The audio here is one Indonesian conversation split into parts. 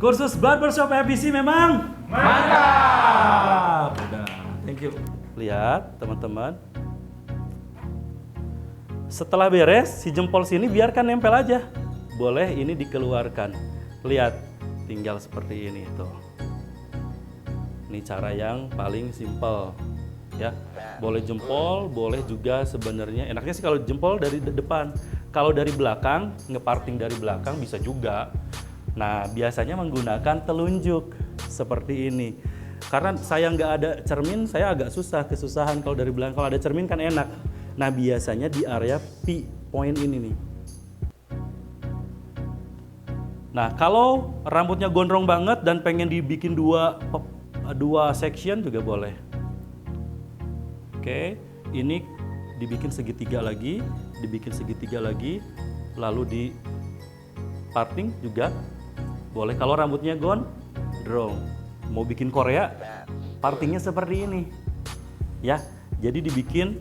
Kursus barbershop FBC memang mantap. Udah, thank you. Lihat teman-teman. Setelah beres, si jempol sini biarkan nempel aja. Boleh ini dikeluarkan. Lihat, tinggal seperti ini tuh. Ini cara yang paling simple. Ya, boleh jempol, boleh juga sebenarnya. Enaknya sih kalau jempol dari depan. Kalau dari belakang, ngeparting dari belakang bisa juga. Nah, biasanya menggunakan telunjuk seperti ini. Karena saya nggak ada cermin, saya agak kesusahan kalau dari belakang. Kalau ada cermin kan enak. Nah, biasanya di area P point ini nih. Nah, kalau rambutnya gondrong banget dan pengen dibikin dua section juga boleh. Oke, ini dibikin segitiga lagi, lalu di parting juga boleh. Kalau rambutnya gondrong, mau bikin Korea, partingnya seperti ini, ya. Jadi dibikin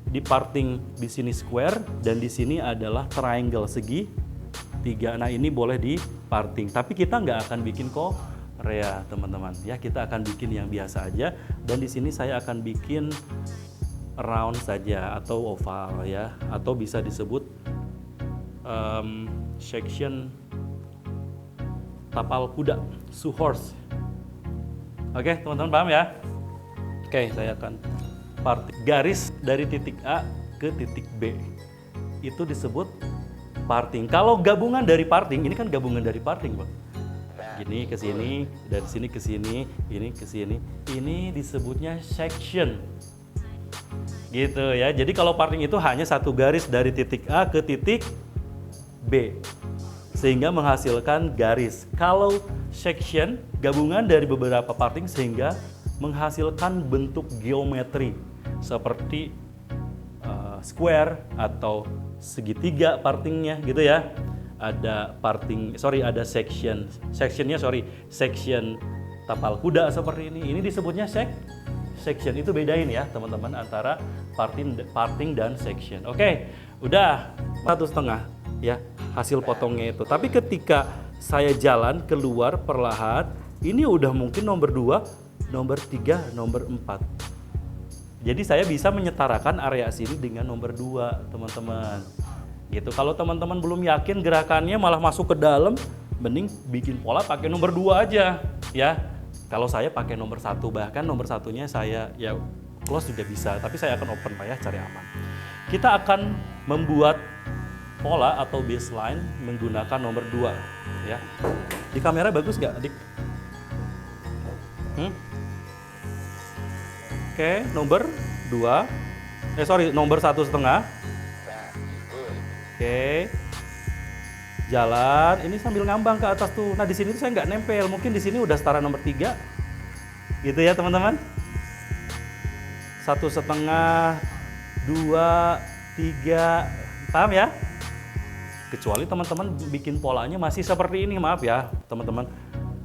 di parting di sini square dan di sini adalah triangle segitiga. Nah, ini boleh di parting, tapi kita nggak akan bikin Korea, teman-teman. Ya, kita akan bikin yang biasa aja. Dan di sini saya akan bikin round saja atau oval ya, atau bisa disebut section tapal kuda, shoehorse. Oke, teman-teman paham ya? Oke, saya akan parting garis dari titik A ke titik B. Itu disebut parting. Kalau gabungan dari parting, ini kan gabungan dari parting, Pak. Gini ke sini, dari sini ke sini, ini ke sini. Ini disebutnya section. Gitu ya. Jadi kalau parting itu hanya satu garis dari titik A ke titik B. Sehingga menghasilkan garis. Kalau section, gabungan dari beberapa parting sehingga menghasilkan bentuk geometri seperti square atau segitiga partingnya gitu ya. Ada section tapal kuda seperti ini. Ini disebutnya section. Itu bedain ya teman-teman antara parting dan section. Oke, udah 1,5 ya hasil potongnya itu. Tapi ketika saya jalan keluar perlahan, ini udah mungkin nomor 2, nomor 3, nomor 4. Jadi saya bisa menyetarakan area sini dengan nomor 2, teman-teman. Gitu. Kalau teman-teman belum yakin gerakannya malah masuk ke dalam, mending bikin pola pakai nomor 2 aja, ya. Kalau saya pakai nomor 1, bahkan nomor 1-nya saya ya close juga bisa, tapi saya akan open Pak ya, cari aman. Kita akan membuat pola atau baseline menggunakan nomor 2, ya. Di kamera bagus nggak, Adik? Oke, nomor 2. Nomor 1,5. Oke. Jalan, ini sambil ngambang ke atas tuh. Nah, di sini tuh saya nggak nempel. Mungkin di sini udah setara nomor 3. Gitu ya, teman-teman. 1,5, 2, 3. Paham ya? Kecuali teman-teman bikin polanya masih seperti ini, maaf ya, teman-teman.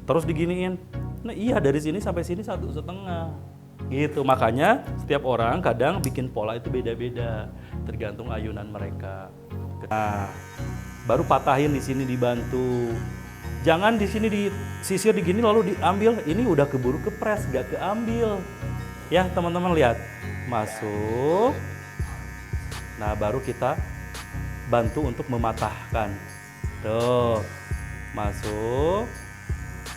Terus diginiin. Nah, iya dari sini sampai sini 1,5. Gitu, makanya setiap orang kadang bikin pola itu beda-beda, tergantung ayunan mereka. Nah, baru patahin di sini dibantu. Jangan di sini disisir digini lalu diambil, ini udah keburu kepres, gak keambil. Ya teman-teman lihat, masuk. Nah, baru kita bantu untuk mematahkan. Tuh, masuk.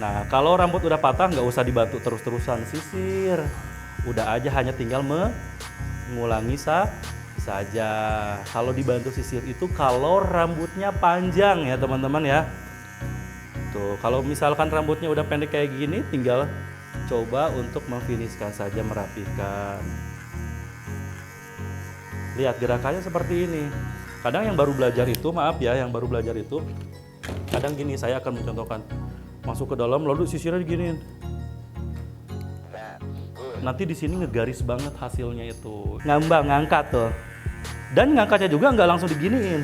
Nah, kalau rambut udah patah nggak usah dibantu terus-terusan sisir. Udah aja hanya tinggal mengulangi saja. Kalau dibantu sisir itu kalau rambutnya panjang ya teman-teman ya. Tuh, kalau misalkan rambutnya udah pendek kayak gini, tinggal coba untuk memfinishkan saja, merapikan. Lihat gerakannya seperti ini. Kadang yang baru belajar itu, maaf ya, yang baru belajar itu, kadang gini, saya akan mencontohkan. Masuk ke dalam lalu sisirnya diginiin. Nanti di sini ngegaris banget hasilnya itu. Ngambang, ngangkat tuh. Dan ngangkatnya juga nggak langsung diginiin.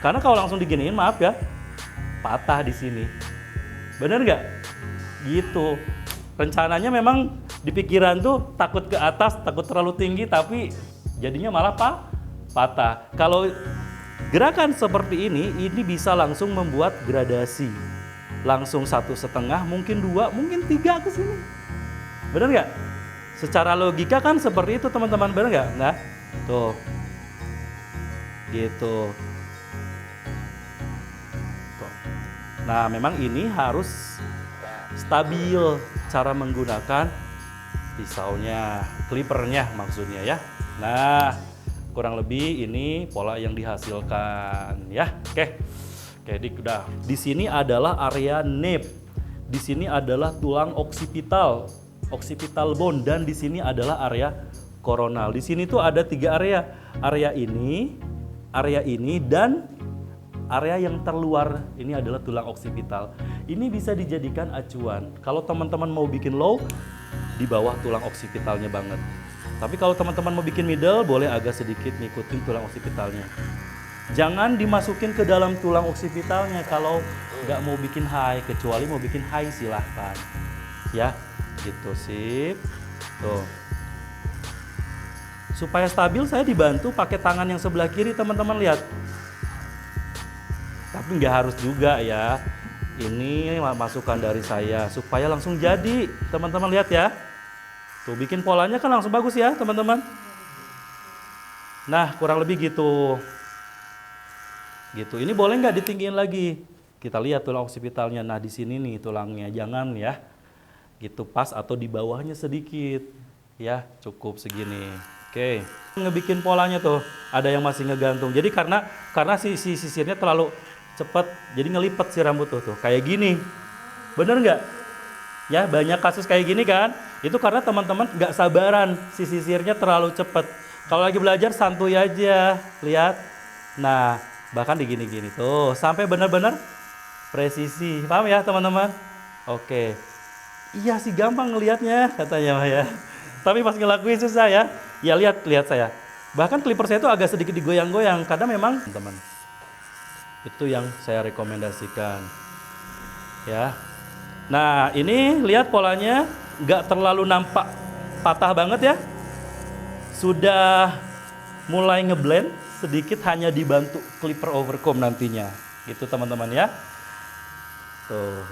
Karena kalau langsung diginiin, maaf ya, patah di sini. Bener nggak? Gitu. Rencananya memang di pikiran tuh takut ke atas, takut terlalu tinggi, tapi jadinya malah patah. Kalau gerakan seperti ini bisa langsung membuat gradasi. langsung 1,5, mungkin 2, mungkin 3 ke sini. Bener nggak? Secara logika kan seperti itu teman-teman, bener nggak? Nah, tuh, gitu. Tuh. Nah, memang ini harus stabil cara menggunakan pisaunya, clippernya maksudnya ya. Nah, kurang lebih ini pola yang dihasilkan ya. Oke. Oke, udah. Di sini adalah area nape. Di sini adalah tulang occipital bone, dan di sini adalah area coronal. Di sini tuh ada 3 area. Area ini dan area yang terluar ini adalah tulang occipital. Ini bisa dijadikan acuan. Kalau teman-teman mau bikin low, di bawah tulang occipitalnya banget. Tapi kalau teman-teman mau bikin middle, boleh agak sedikit ngikutin tulang occipitalnya. Jangan dimasukin ke dalam tulang occipitalnya kalau nggak mau bikin high, kecuali mau bikin high silahkan. Ya, gitu sip. Tuh. Supaya stabil saya dibantu pakai tangan yang sebelah kiri, teman-teman lihat. Tapi nggak harus juga ya. Ini masukan dari saya supaya langsung jadi, teman-teman lihat ya. Tuh, bikin polanya kan langsung bagus ya, teman-teman. Nah, kurang lebih gitu. Gitu. Ini boleh nggak ditinggiin lagi? Kita lihat tulang occipitalnya. Nah, di sini nih tulangnya, jangan ya. Gitu, pas atau di bawahnya sedikit. Ya, cukup segini. Oke. Ngebikin polanya tuh, ada yang masih ngegantung. Jadi karena si sisirnya terlalu cepat, jadi ngelipet si rambut tuh. Kayak gini. Bener nggak? Ya, banyak kasus kayak gini kan? Itu karena teman-teman nggak sabaran, si sisirnya terlalu cepat. Kalau lagi belajar santuy aja, lihat. Nah, bahkan di gini-gini tuh, sampai benar-benar presisi. Paham ya teman-teman? Oke. Iya sih gampang ngelihatnya, katanya Mah ya. Tapi pas ngelakuin susah ya. Ya lihat saya. Bahkan clipper saya itu agak sedikit digoyang-goyang, karena memang teman-teman. Itu yang saya rekomendasikan. Ya. Nah, ini lihat polanya nggak terlalu nampak patah banget ya. Sudah mulai ngeblend sedikit, hanya dibantu clipper overcomb nantinya. Gitu teman-teman ya. Tuh,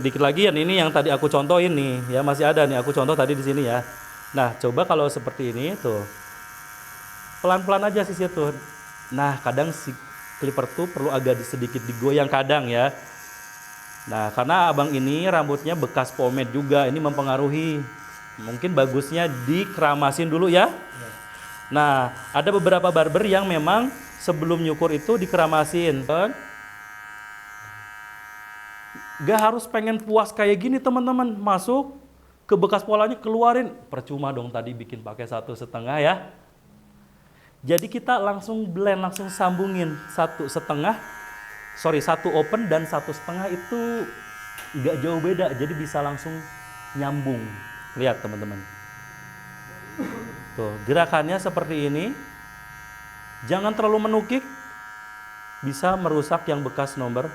dikit lagi ya, ini yang tadi aku contohin nih, ya masih ada nih aku contoh tadi di sini ya. Nah, coba kalau seperti ini tuh. Pelan-pelan aja sisir tuh. Nah, kadang si clipper tuh perlu agak sedikit digoyang kadang ya. Nah, karena abang ini rambutnya bekas pomade juga, ini mempengaruhi. Mungkin bagusnya dikeramasin dulu ya. Nah, ada beberapa barber yang memang sebelum nyukur itu dikeramasin. Gak harus pengen puas kayak gini teman-teman. Masuk ke bekas polanya, keluarin. Percuma dong tadi bikin pakai 1,5 ya. Jadi kita langsung blend, langsung sambungin 1 open dan 1,5 itu nggak jauh beda, jadi bisa langsung nyambung. Lihat teman-teman. Tuh, gerakannya seperti ini. Jangan terlalu menukik, bisa merusak yang bekas nomor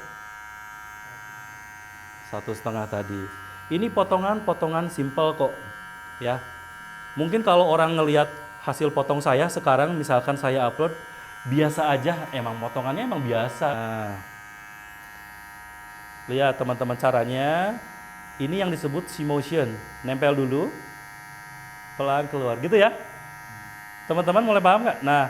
1,5 tadi. Ini potongan simple kok, ya. Mungkin kalau orang ngelihat hasil potong saya sekarang, misalkan saya upload, biasa aja, emang potongannya emang biasa. Nah, lihat teman-teman caranya. Ini yang disebut C-motion. Nempel dulu, pelan keluar, gitu ya. Teman-teman mulai paham nggak? Nah,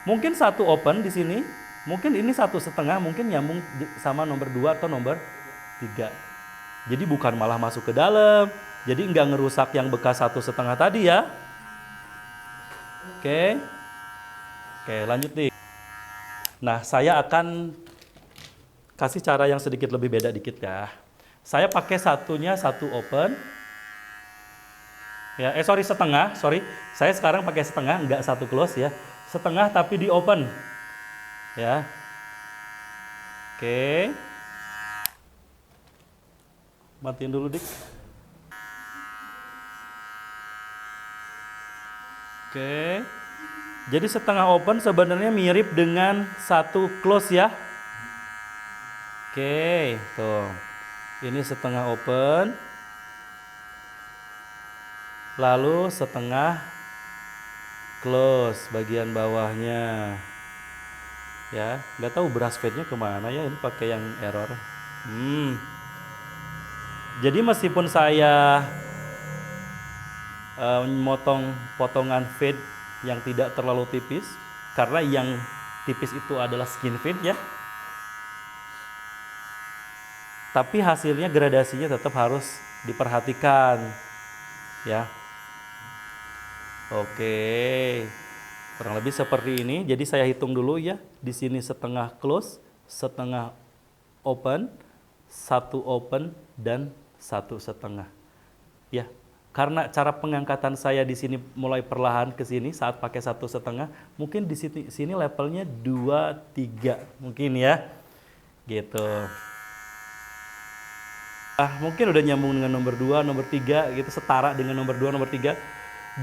mungkin 1 open di sini, mungkin ini 1,5, mungkin nyambung sama nomor 2 atau nomor 3. Jadi bukan malah masuk ke dalam, jadi nggak ngerusak yang bekas 1,5 tadi ya. Oke, lanjut nih. Nah, saya akan kasih cara yang sedikit lebih beda dikit ya. Saya pakai 1 open. Ya, setengah. Saya sekarang pakai setengah, nggak 1 close ya. Setengah tapi di open. Ya. Oke. Matiin dulu dik. Oke. Jadi setengah open sebenarnya mirip dengan 1 close ya. Oke, tuh. Ini setengah open. Lalu setengah close bagian bawahnya. Ya, nggak tahu brush fade-nya kemana ya, ini pakai yang error. Jadi meskipun saya memotong potongan fade yang tidak terlalu tipis, karena yang tipis itu adalah skin fade ya. Tapi hasilnya gradasinya tetap harus diperhatikan ya. Oke. Kurang lebih seperti ini. Jadi saya hitung dulu ya. Di sini setengah close, setengah open, satu open dan satu setengah. Ya. Karena cara pengangkatan saya di sini mulai perlahan ke sini saat pakai satu setengah, mungkin di sini levelnya 2, 3 mungkin ya. Gitu. Mungkin udah nyambung dengan nomor 2, nomor 3 gitu, setara dengan nomor 2, nomor 3.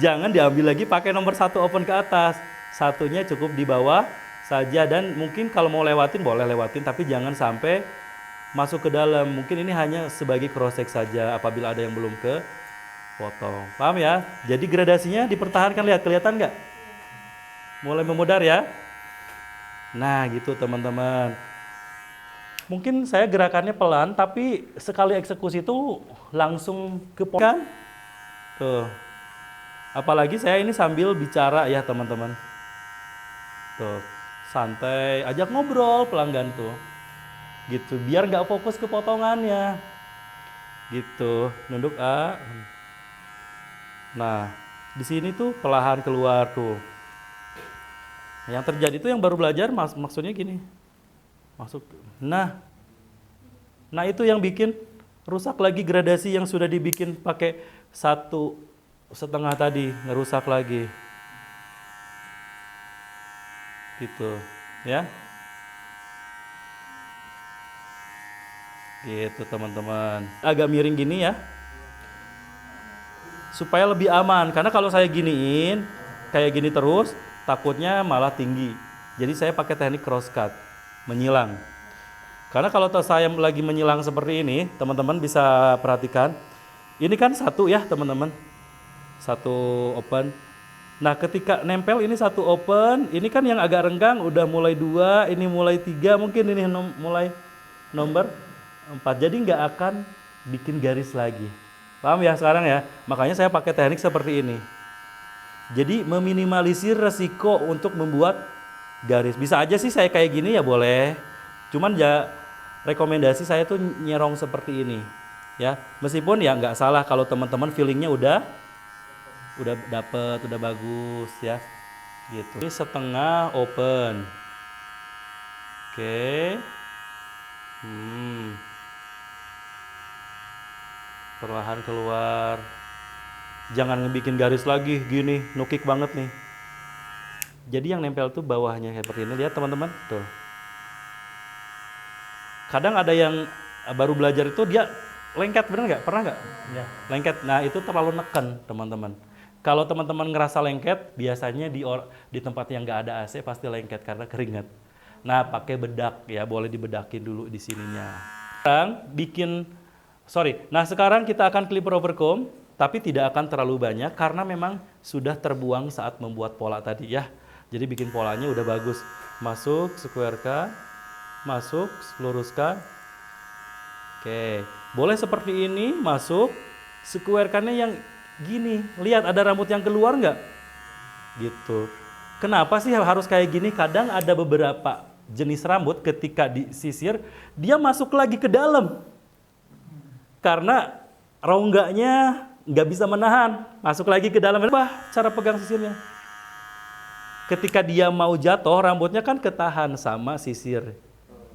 Jangan diambil lagi pakai nomor 1 open ke atas. Satunya cukup di bawah saja, dan mungkin kalau mau lewatin boleh lewatin, tapi jangan sampai masuk ke dalam. Mungkin ini hanya sebagai cross check saja apabila ada yang belum ke potong. Paham ya? Jadi gradasinya dipertahankan, lihat kelihatan nggak? Mulai memudar ya. Nah gitu teman-teman. Mungkin saya gerakannya pelan, tapi sekali eksekusi itu langsung ke kan? Tuh. Apalagi saya ini sambil bicara ya teman-teman. Tuh, santai, ajak ngobrol pelanggan tuh. Gitu, biar nggak fokus ke potongannya. Gitu, nunduk A. Nah, di sini tuh perlahan keluar tuh. Yang terjadi tuh yang baru belajar maksudnya gini. Masuk. Nah itu yang bikin rusak lagi gradasi yang sudah dibikin pakai 1,5 tadi, ngerusak lagi. Gitu, ya. Gitu teman-teman. Agak miring gini ya. Supaya lebih aman, karena kalau saya giniin kayak gini terus, takutnya malah tinggi. Jadi saya pakai teknik cross cut, menyilang. Karena kalau saya lagi menyilang seperti ini, teman-teman bisa perhatikan. Ini kan satu ya teman-teman, satu open. Nah ketika nempel ini satu open, ini kan yang agak renggang udah mulai 2, ini mulai 3, mungkin ini mulai nomor 4. Jadi nggak akan bikin garis lagi. Paham ya sekarang ya? Makanya saya pakai teknik seperti ini. Jadi meminimalisir resiko untuk membuat garis. Bisa aja sih saya kayak gini ya boleh. Cuman ya rekomendasi saya tuh nyerong seperti ini. Ya, meskipun ya nggak salah kalau teman-teman feelingnya udah dapet, udah bagus ya. Gitu. Ini setengah open. Oke. Perlahan keluar. Jangan ngebikin garis lagi gini, nukik banget nih. Jadi yang nempel tuh bawahnya seperti ini, lihat teman-teman, tuh. Kadang ada yang baru belajar itu dia lengket, bener nggak? Pernah nggak? Ya. Lengket. Nah itu terlalu neken teman-teman. Kalau teman-teman ngerasa lengket, biasanya di tempat yang nggak ada AC pasti lengket karena keringat. Nah pakai bedak ya, boleh dibedakin dulu di sininya. Sekarang kita akan clipper overcomb, tapi tidak akan terlalu banyak karena memang sudah terbuang saat membuat pola tadi ya. Jadi bikin polanya udah bagus. Masuk, squarekan, masuk, luruskan. Oke, boleh seperti ini, masuk, squarekannya yang gini. Lihat ada rambut yang keluar nggak? Gitu. Kenapa sih harus kayak gini? Kadang ada beberapa jenis rambut ketika disisir, dia masuk lagi ke dalam. Karena rongganya nggak bisa menahan, masuk lagi ke dalam. Apa cara pegang sisirnya? Ketika dia mau jatuh, rambutnya kan ketahan sama sisir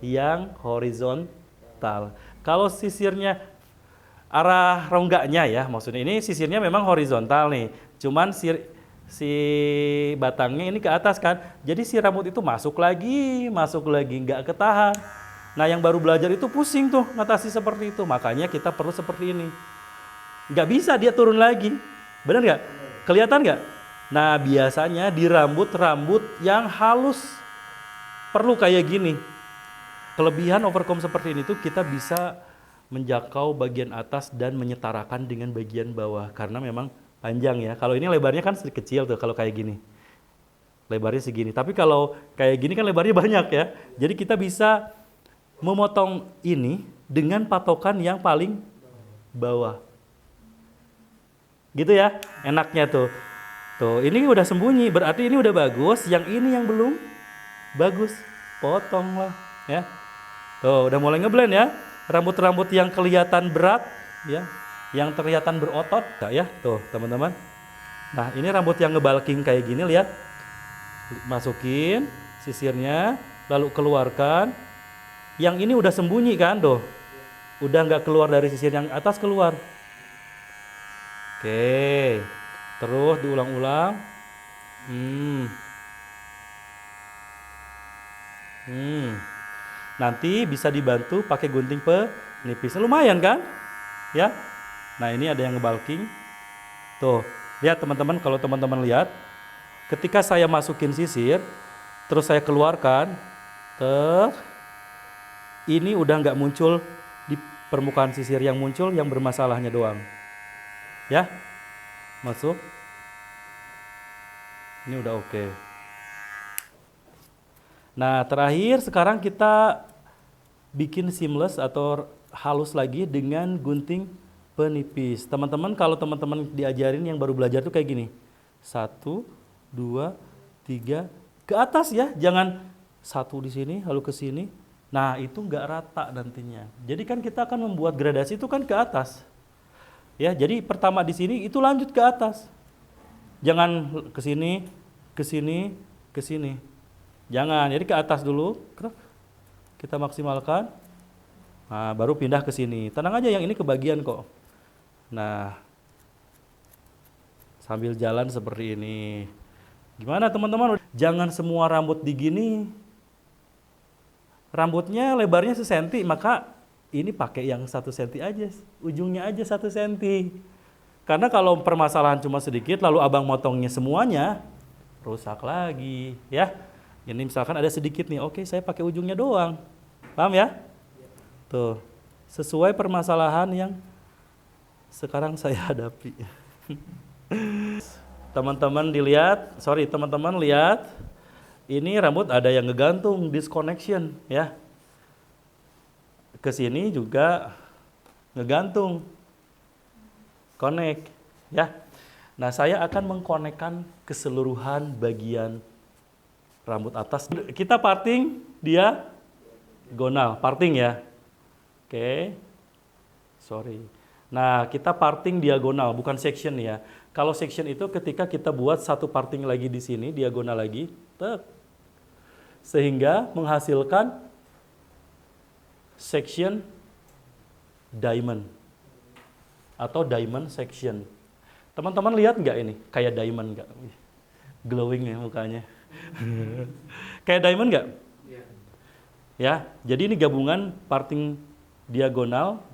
yang horizontal. Kalau sisirnya arah rongganya ya, maksudnya ini sisirnya memang horizontal nih, cuman si batangnya ini ke atas kan, jadi si rambut itu masuk lagi, nggak ketahan. Nah yang baru belajar itu pusing tuh ngatasi seperti itu, makanya kita perlu seperti ini. Nggak bisa dia turun lagi, bener nggak? Kelihatan nggak? Nah biasanya di rambut yang halus perlu kayak gini. Kelebihan overcomb seperti ini tuh kita bisa menjangkau bagian atas dan menyetarakan dengan bagian bawah karena memang panjang ya. Kalau ini lebarnya kan sedikit kecil tuh kalau kayak gini. Lebarnya segini. Tapi kalau kayak gini kan lebarnya banyak ya. Jadi kita bisa memotong ini dengan patokan yang paling bawah. Gitu ya, enaknya tuh. Tuh, ini udah sembunyi, berarti ini udah bagus. Yang ini yang belum bagus, potong lah, ya. Tuh, udah mulai ngeblend ya. Rambut-rambut yang kelihatan berat, ya, yang kelihatan berotot, ya. Tuh, teman-teman. Nah, ini rambut yang ngebalking kayak gini, lihat. Masukin sisirnya, lalu keluarkan. Yang ini udah sembunyi kan, tuh. Udah nggak keluar dari sisir yang atas, keluar. Oke, terus diulang-ulang. Nanti bisa dibantu pakai gunting penipis. Lumayan kan? Ya. Nah, ini ada yang ngebalking. Tuh, lihat teman-teman, kalau teman-teman lihat, ketika saya masukin sisir, terus saya keluarkan, ini udah nggak muncul di permukaan sisir, yang muncul yang bermasalahnya doang. Ya, masuk. Ini udah oke. Nah, terakhir sekarang kita bikin seamless atau halus lagi dengan gunting penipis. Teman-teman, kalau teman-teman diajarin yang baru belajar tuh kayak gini. 1, 2, 3, ke atas ya. Jangan 1 di sini, lalu ke sini. Nah, itu nggak rata nantinya. Jadi kan kita akan membuat gradasi itu kan ke atas. Ya, jadi pertama di sini itu lanjut ke atas. Jangan ke sini, ke sini, ke sini. Jangan, jadi ke atas dulu. Kita maksimalkan. Nah, baru pindah ke sini. Tenang aja, yang ini kebagian kok. Nah, sambil jalan seperti ini. Gimana teman-teman? Jangan semua rambut digini. Rambutnya lebarnya 1 cm, maka ini pakai yang 1 cm aja. Ujungnya aja 1 cm. Karena kalau permasalahan cuma sedikit, lalu abang motongnya semuanya, rusak lagi. Ya, ini misalkan ada sedikit nih, oke saya pakai ujungnya doang. Paham ya? Tuh, sesuai permasalahan yang sekarang saya hadapi. Teman-teman dilihat, teman-teman lihat, ini rambut ada yang ngegantung, disconnection ya. Ke sini juga ngegantung, connect ya. Nah, saya akan mengkonekkan keseluruhan bagian rambut atas. Kita parting diagonal, parting ya. Oke. Sorry. Nah, kita parting diagonal, bukan section ya. Kalau section itu ketika kita buat satu parting lagi di sini, diagonal lagi, sehingga menghasilkan section diamond atau diamond section. Teman-teman lihat nggak ini? Kayak diamond nggak? Glowing ya mukanya. Kayak diamond nggak? Ya, jadi ini gabungan parting diagonal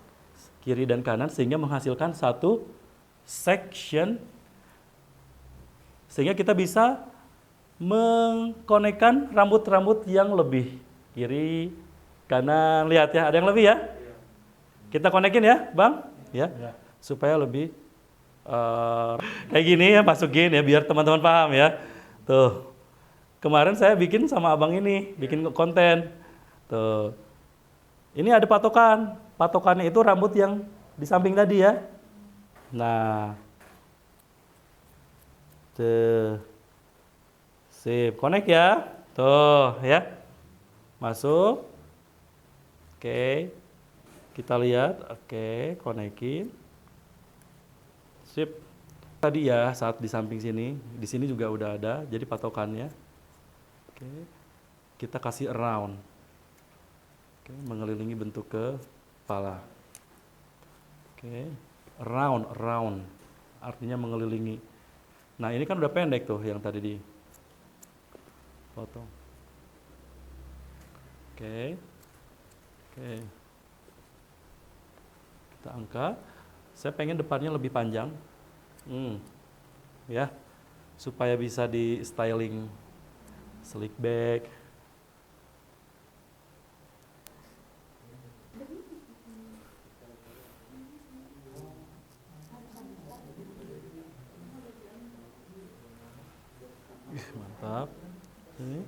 kiri dan kanan sehingga menghasilkan satu section, sehingga kita bisa mengkonekkan rambut-rambut yang lebih kiri kanan. Lihat ya, ada yang lebih ya? Kita konekin ya, Bang? Ya. Supaya lebih kayak gini ya, masukin ya biar teman-teman paham ya. Tuh. Kemarin saya bikin sama abang ini, bikin konten. Tuh. Ini ada patokan. Patokannya itu rambut yang di samping tadi ya. Nah. Tuh. Sip, connect ya. Tuh, ya. Masuk. Oke. Kita lihat. Oke, konekin. Sip. Tadi ya saat di samping sini, di sini juga udah ada, jadi patokannya. Oke. Kita kasih around. Oke, mengelilingi bentuk kepala. Oke. Around. Artinya mengelilingi. Nah, ini kan udah pendek tuh yang tadi di potong. Oke. Kita angkat. Saya pengen depannya lebih panjang. Ya. Supaya bisa di styling slick back. Mantap. Ini.